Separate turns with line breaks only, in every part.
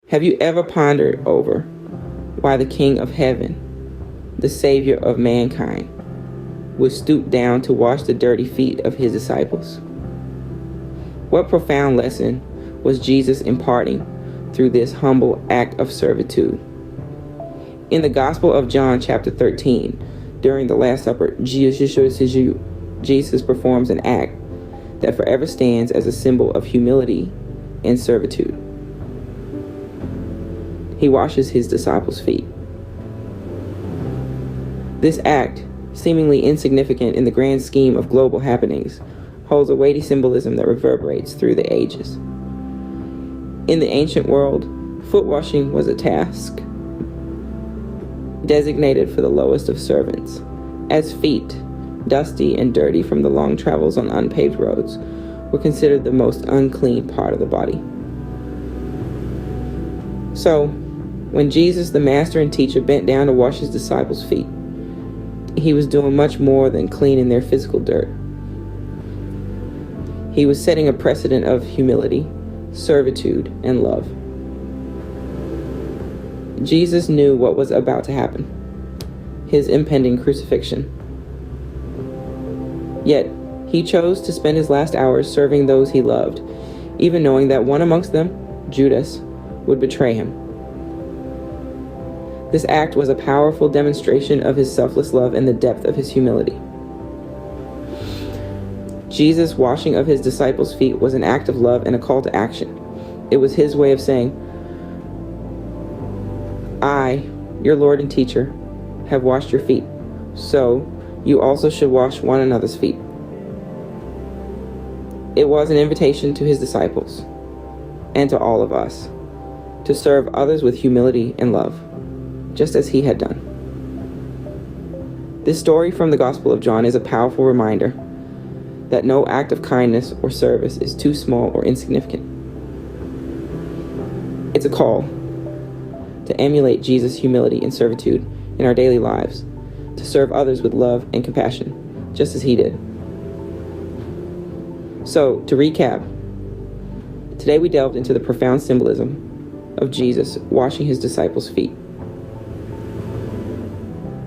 Have you ever pondered over why the King of Heaven, the Savior of mankind, would stoop down to wash the dirty feet of his disciples? What profound lesson was Jesus imparting through this humble act of servitude? In the Gospel of John, chapter 13, during the Last Supper, Jesus performs an act that forever stands as a symbol of humility and servitude. He washes his disciples' feet. This act, seemingly insignificant in the grand scheme of global happenings, holds a weighty symbolism that reverberates through the ages. In the ancient world, foot washing was a task designated for the lowest of servants, as feet, dusty and dirty from the long travels on unpaved roads, were considered the most unclean part of the body. So, when Jesus, the master and teacher, bent down to wash his disciples' feet, he was doing much more than cleaning their physical dirt. He was setting a precedent of humility, servitude, and love. Jesus knew what was about to happen, his impending crucifixion. Yet, he chose to spend his last hours serving those he loved, even knowing that one amongst them, Judas, would betray him. This act was a powerful demonstration of his selfless love and the depth of his humility. Jesus' washing of his disciples' feet was an act of love and a call to action. It was his way of saying, I, your Lord and teacher, have washed your feet, so you also should wash one another's feet. It was an invitation to his disciples, and to all of us, to serve others with humility and love, just as he had done. This story from the Gospel of John is a powerful reminder that no act of kindness or service is too small or insignificant. It's a call to emulate Jesus' humility and servitude in our daily lives, to serve others with love and compassion, just as he did. So, to recap, today we delved into the profound symbolism of Jesus washing his disciples' feet.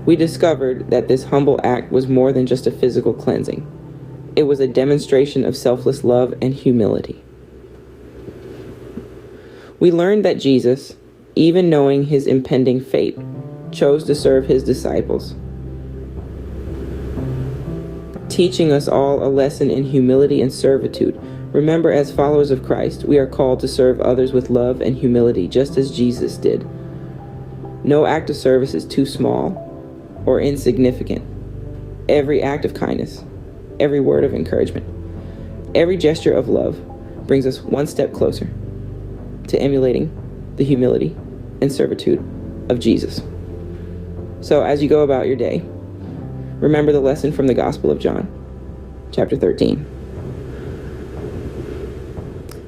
We discovered that this humble act was more than just a physical cleansing. It was a demonstration of selfless love and humility. We learned that Jesus, even knowing his impending fate, chose to serve his disciples, teaching us all a lesson in humility and servitude. Remember, as followers of Christ, we are called to serve others with love and humility, just as Jesus did. No act of service is too small or insignificant. Every act of kindness, every word of encouragement, every gesture of love brings us one step closer to emulating the humility and servitude of Jesus. So as you go about your day, remember the lesson from the Gospel of John, chapter 13.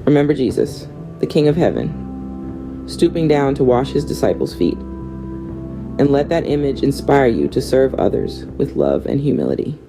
Remember Jesus, the King of Heaven, stooping down to wash his disciples' feet, and let that image inspire you to serve others with love and humility.